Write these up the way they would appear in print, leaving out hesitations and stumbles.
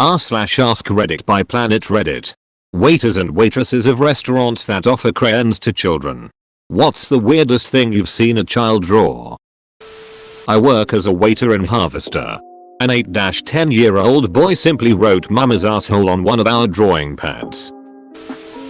r/AskReddit by Planet Reddit. Waiters and waitresses of restaurants that offer crayons to children. What's the weirdest thing you've seen a child draw? I work as a waiter in Harvester. An 8-10-year-old boy simply wrote mama's asshole on one of our drawing pads.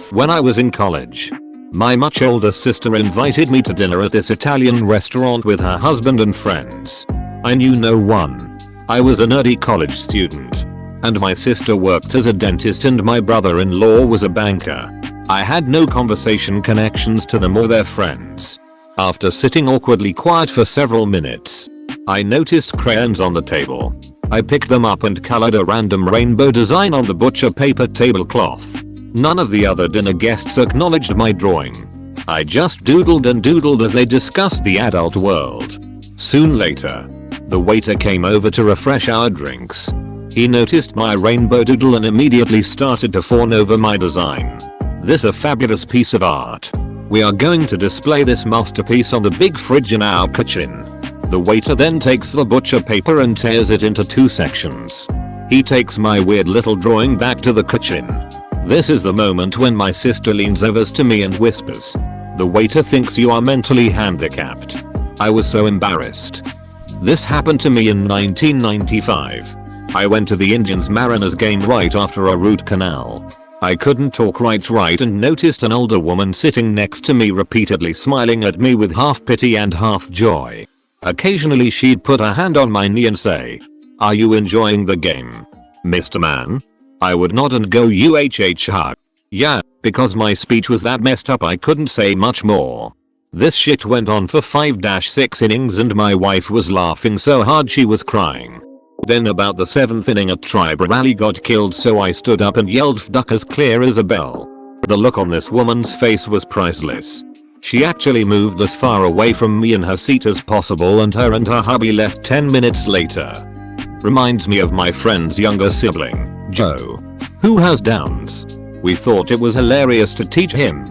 When I was in college, my much older sister invited me to dinner at this Italian restaurant with her husband and friends. I knew no one. I was a nerdy college student. And my sister worked as a dentist and my brother-in-law was a banker. I had no conversation connections to them or their friends. After sitting awkwardly quiet for several minutes, I noticed crayons on the table. I picked them up and colored a random rainbow design on the butcher paper tablecloth. None of the other dinner guests acknowledged my drawing. I just doodled and doodled as they discussed the adult world. Soon later, the waiter came over to refresh our drinks. He noticed my rainbow doodle and immediately started to fawn over my design. This is a fabulous piece of art. We are going to display this masterpiece on the big fridge in our kitchen. The waiter then takes the butcher paper and tears it into 2 sections. He takes my weird little drawing back to the kitchen. This is the moment when my sister leans over to me and whispers, "The waiter thinks you are mentally handicapped." I was so embarrassed. This happened to me in 1995. I went to the Indians Mariners game right after a root canal. I couldn't talk right and noticed an older woman sitting next to me repeatedly smiling at me with half pity and half joy. Occasionally she'd put a hand on my knee and say, "Are you enjoying the game, Mr. Man?" I would nod and go hug. Yeah, because my speech was that messed up I couldn't say much more. This shit went on for 5-6 innings and my wife was laughing so hard she was crying. Then about the 7th inning a tribal rally got killed so I stood up and yelled "Fduck" as clear as a bell. The look on this woman's face was priceless. She actually moved as far away from me in her seat as possible and her hubby left 10 minutes later. Reminds me of my friend's younger sibling, Joe, who has Downs. We thought it was hilarious to teach him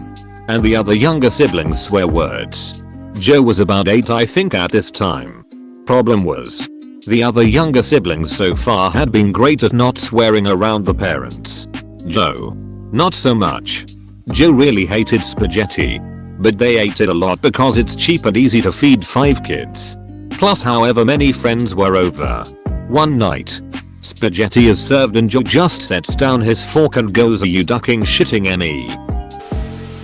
and the other younger siblings swear words. Joe was about 8 I think at this time. Problem was, the other younger siblings so far had been great at not swearing around the parents. Joe, not so much. Joe really hated spaghetti, but they ate it a lot because it's cheap and easy to feed 5 kids. Plus however many friends were over. One night, spaghetti is served and Joe just sets down his fork and goes, "Are you ducking shitting me?"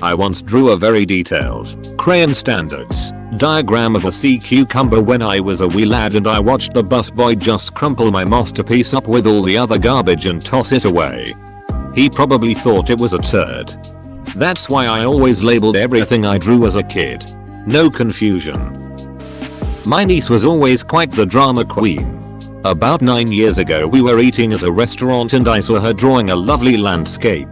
I once drew a very detailed, crayon standards, diagram of a sea cucumber when I was a wee lad and I watched the busboy just crumple my masterpiece up with all the other garbage and toss it away. He probably thought it was a turd. That's why I always labeled everything I drew as a kid. No confusion. My niece was always quite the drama queen. About 9 years ago we were eating at a restaurant and I saw her drawing a lovely landscape.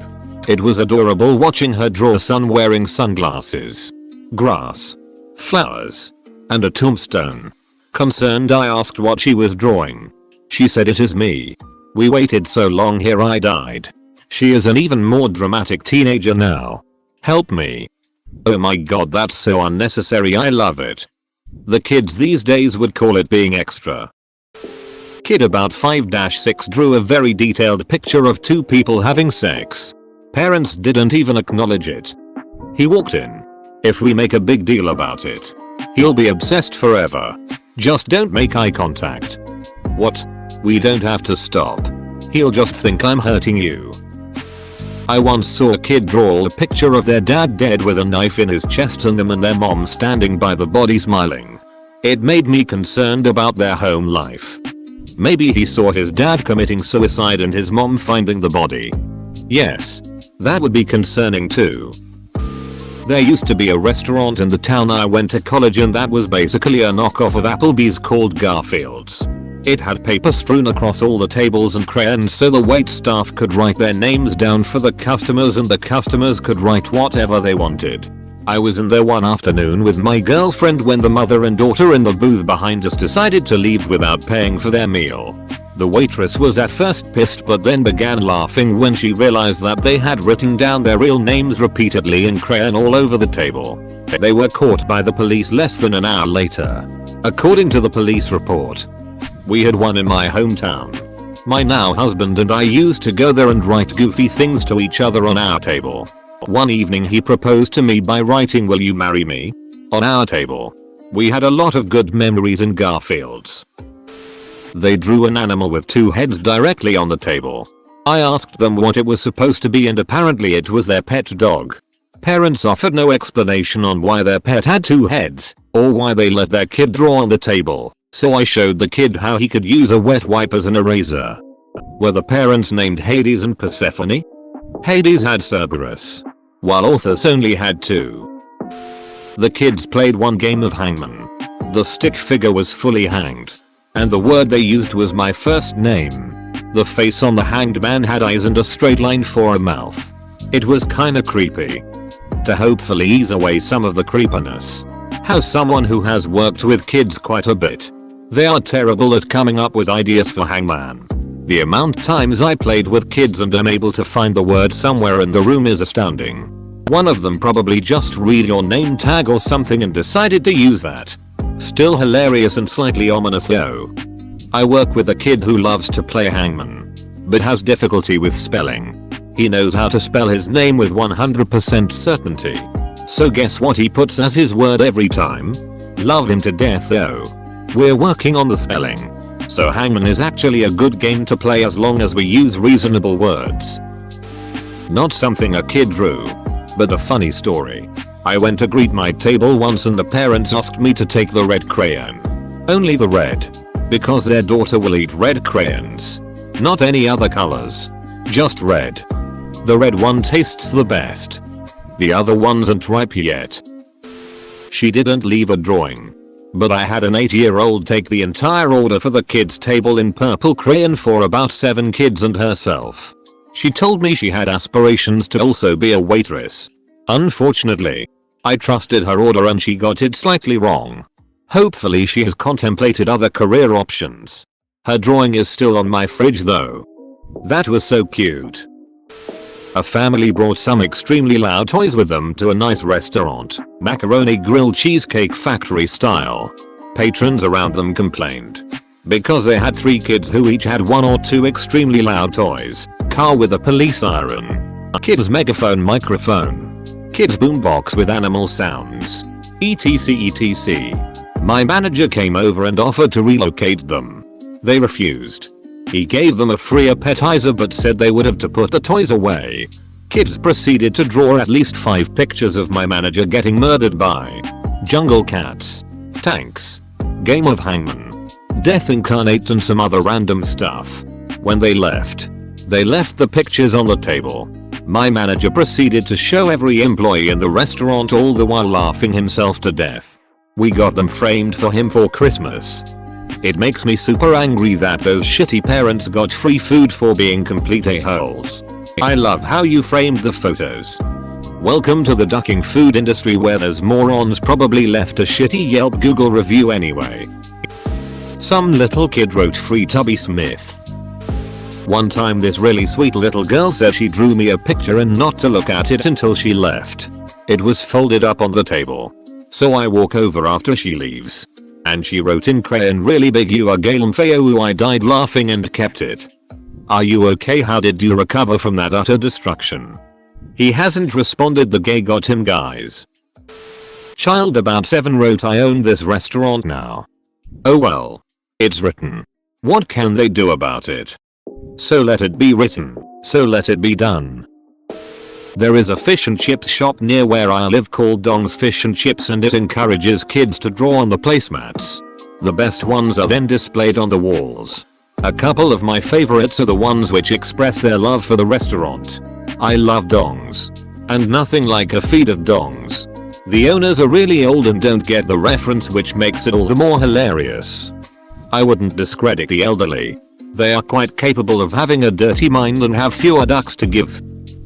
It was adorable watching her draw a sun wearing sunglasses, grass, flowers, and a tombstone. Concerned I asked what she was drawing. She said, "It is me. We waited so long here I died." She is an even more dramatic teenager now. Help me. Oh my god, that's so unnecessary, I love it. The kids these days would call it being extra. Kid about 5-6 drew a very detailed picture of 2 people having sex. Parents didn't even acknowledge it. He walked in. If we make a big deal about it, he'll be obsessed forever. Just don't make eye contact. What? We don't have to stop. He'll just think I'm hurting you. I once saw a kid draw a picture of their dad dead with a knife in his chest and them and their mom standing by the body smiling. It made me concerned about their home life. Maybe he saw his dad committing suicide and his mom finding the body. Yes, that would be concerning too. There used to be a restaurant in the town I went to college and that was basically a knockoff of Applebee's called Garfield's. It had paper strewn across all the tables and crayons so the wait staff could write their names down for the customers and the customers could write whatever they wanted. I was in there one afternoon with my girlfriend when the mother and daughter in the booth behind us decided to leave without paying for their meal. The waitress was at first pissed but then began laughing when she realized that they had written down their real names repeatedly in crayon all over the table. They were caught by the police less than an hour later. According to the police report, we had won in my hometown. My now husband and I used to go there and write goofy things to each other on our table. One evening he proposed to me by writing "Will you marry me?" on our table. We had a lot of good memories in Garfield's. They drew an animal with 2 heads directly on the table. I asked them what it was supposed to be and apparently it was their pet dog. Parents offered no explanation on why their pet had 2 heads, or why they let their kid draw on the table, so I showed the kid how he could use a wet wipe as an eraser. Were the parents named Hades and Persephone? Hades had Cerberus, while Orthus only had 2. The kids played one game of hangman. The stick figure was fully hanged, and the word they used was my first name. The face on the hanged man had eyes and a straight line for a mouth. It was kinda creepy. To hopefully ease away some of the creepiness, as someone who has worked with kids quite a bit, they are terrible at coming up with ideas for hangman. The amount times I played with kids and am able to find the word somewhere in the room is astounding. One of them probably just read your name tag or something and decided to use that. Still hilarious and slightly ominous though. I work with a kid who loves to play hangman, but has difficulty with spelling. He knows how to spell his name with 100% certainty. So guess what he puts as his word every time? Love him to death though. We're working on the spelling. So hangman is actually a good game to play as long as we use reasonable words. Not something a kid drew, but a funny story. I went to greet my table once and the parents asked me to take the red crayon. Only the red. Because their daughter will eat red crayons. Not any other colors. Just red. The red one tastes the best. The other ones aren't ripe yet. She didn't leave a drawing. But I had an 8-year-old take the entire order for the kids' table in purple crayon for about 7 kids and herself. She told me she had aspirations to also be a waitress. Unfortunately, I trusted her order and she got it slightly wrong. Hopefully she has contemplated other career options. Her drawing is still on my fridge though. That was so cute. A family brought some extremely loud toys with them to a nice restaurant, Macaroni Grill Cheesecake Factory style. Patrons around them complained. Because they had 3 kids who each had 1 or 2 extremely loud toys, car with a police siren, kids megaphone microphone, kids boombox with animal sounds, etc. My manager came over and offered to relocate them. They refused. He gave them a free appetizer but said they would have to put the toys away. Kids proceeded to draw at least 5 pictures of my manager getting murdered by jungle cats, tanks, game of hangman, death incarnate and some other random stuff. When they left the pictures on the table. My manager proceeded to show every employee in the restaurant all the while laughing himself to death. We got them framed for him for Christmas. It makes me super angry that those shitty parents got free food for being complete a-holes. I love how you framed the photos. Welcome to the ducking food industry where those morons probably left a shitty Yelp Google review anyway. Some little kid wrote Free Tubby Smith. One time this really sweet little girl said she drew me a picture and not to look at it until she left. It was folded up on the table. So I walk over after she leaves. And she wrote in crayon really big "You are Galen Fayou." I died laughing and kept it. Are you okay? How did you recover from that utter destruction? He hasn't responded. The gay got him guys. Child about 7 wrote I own this restaurant now. Oh well. It's written. What can they do about it? So let it be written. So let it be done. There is a fish and chips shop near where I live called Dong's Fish and Chips and it encourages kids to draw on the placemats. The best ones are then displayed on the walls. A couple of my favorites are the ones which express their love for the restaurant. I love dongs. And nothing like a feed of dongs. The owners are really old and don't get the reference, which makes it all the more hilarious. I wouldn't discredit the elderly. They are quite capable of having a dirty mind and have fewer ducks to give.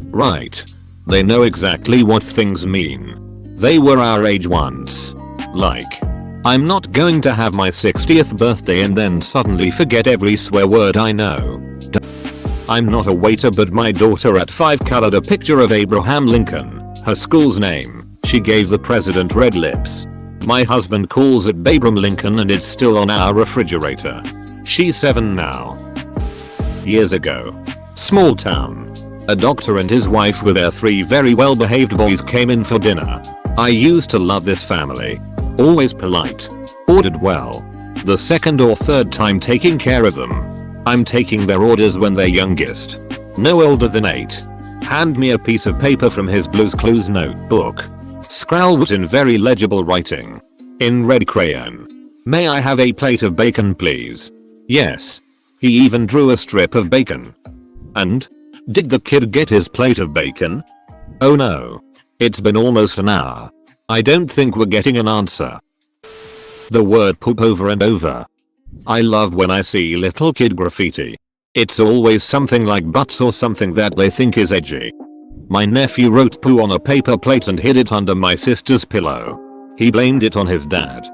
Right. They know exactly what things mean. They were our age once. Like, I'm not going to have my 60th birthday and then suddenly forget every swear word I know. I'm not a waiter, but my daughter at 5 colored a picture of Abraham Lincoln, her school's name. She gave the president red lips. My husband calls it Babram Lincoln and it's still on our refrigerator. She's 7 now. years ago. Small town. A doctor and his wife with their 3 very well behaved boys came in for dinner. I used to love this family. Always polite. Ordered well. The second or third time taking care of them. I'm taking their orders when they're youngest. No older than 8. Hand me a piece of paper from his Blue's Clues notebook. Scrawled in very legible writing. In red crayon. May I have a plate of bacon please? Yes. He even drew a strip of bacon. And? Did the kid get his plate of bacon? Oh no. It's been almost an hour. I don't think we're getting an answer. The word poop over and over. I love when I see little kid graffiti. It's always something like butts or something that they think is edgy. My nephew wrote poo on a paper plate and hid it under my sister's pillow. He blamed it on his dad.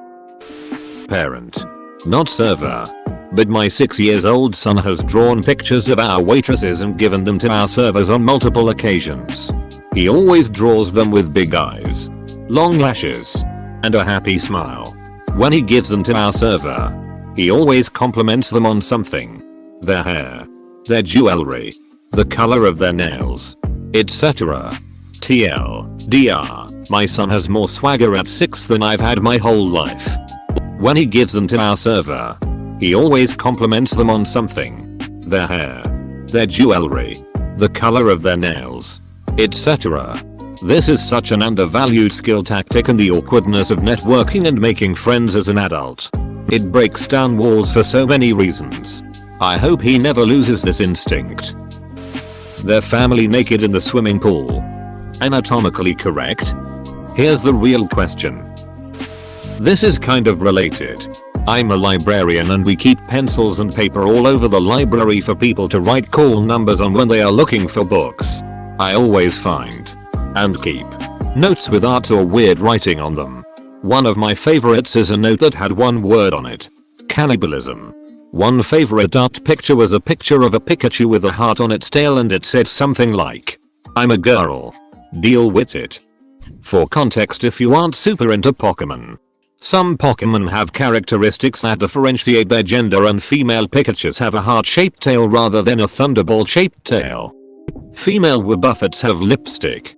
Parent. Not server. But my 6-year-old son has drawn pictures of our waitresses and given them to our servers on multiple occasions. He always draws them with big eyes, long lashes, and a happy smile. When he gives them to our server, he always compliments them on something. Their hair, their jewelry, the color of their nails, etc. TLDR, my son has more swagger at 6 than I've had my whole life. When he gives them to our server, he always compliments them on something. Their hair, their jewelry, the color of their nails, etc. This is such an undervalued skill tactic and the awkwardness of networking and making friends as an adult. It breaks down walls for so many reasons. I hope he never loses this instinct. Their family naked in the swimming pool. Anatomically correct? Here's the real question. This is kind of related. I'm a librarian and we keep pencils and paper all over the library for people to write call numbers on when they are looking for books. I always find and keep notes with art or weird writing on them. One of my favorites is a note that had one word on it. Cannibalism. One favorite art picture was a picture of a Pikachu with a heart on its tail and it said something like, I'm a girl. Deal with it. For context, if you aren't super into Pokemon, some Pokemon have characteristics that differentiate their gender and female Pikachus have a heart-shaped tail rather than a thunderbolt-shaped tail. Female Wobbuffets have lipstick.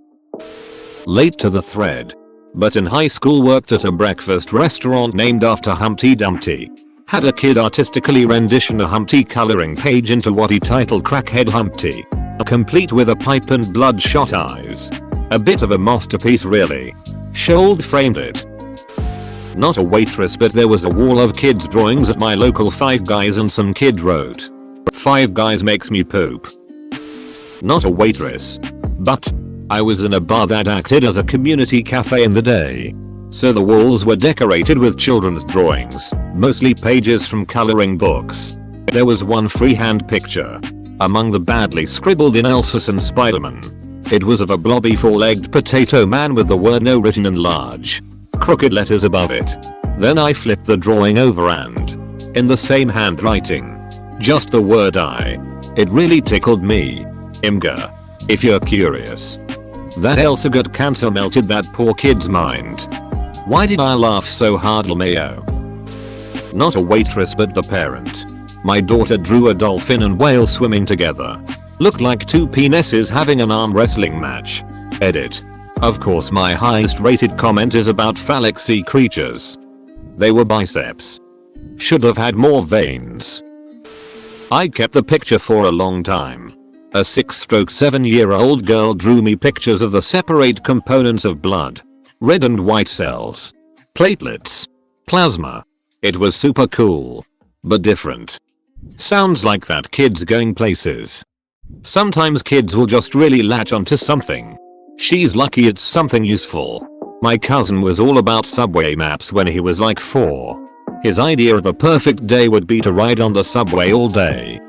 Late to the thread. But in high school worked at a breakfast restaurant named after Humpty Dumpty. Had a kid artistically rendition a Humpty coloring page into what he titled Crackhead Humpty. Complete with a pipe and bloodshot eyes. A bit of a masterpiece really. Shold framed it. Not a waitress, but there was a wall of kids drawings at my local Five Guys and some kid wrote, Five Guys makes me poop. Not a waitress. But I was in a bar that acted as a community cafe in the day. So the walls were decorated with children's drawings, mostly pages from coloring books. There was one freehand picture. Among the badly scribbled in Elsa and Spider-Man. It was of a blobby 4-legged potato man with the word no written in large, crooked letters above it. Then I flipped the drawing over and, in the same handwriting, just the word I. It really tickled me. Imgur. If you're curious. That Elsa got cancer melted that poor kid's mind. Why did I laugh so hard, LMAO? Not a waitress but the parent. My daughter drew a dolphin and whale swimming together. Looked like 2 penises having an arm wrestling match. Edit. Of course my highest rated comment is about phallic sea creatures. They were biceps. Should have had more veins. I kept the picture for a long time. A 6-7-year-old girl drew me pictures of the separate components of blood. Red and white cells. Platelets. Plasma. It was super cool. But different. Sounds like that kid's going places. Sometimes kids will just really latch onto something. She's lucky it's something useful. My cousin was all about subway maps when he was like 4. His idea of a perfect day would be to ride on the subway all day.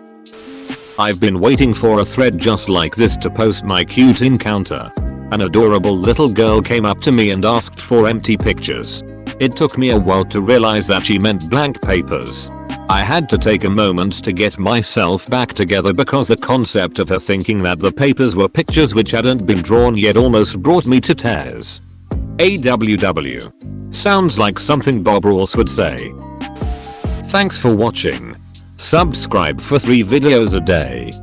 I've been waiting for a thread just like this to post my cute encounter. An adorable little girl came up to me and asked for empty pictures. It took me a while to realize that she meant blank papers. I had to take a moment to get myself back together because the concept of her thinking that the papers were pictures which hadn't been drawn yet almost brought me to tears. AWW. Sounds like something Bob Ross would say. Thanks for watching. Subscribe for 3 videos a day.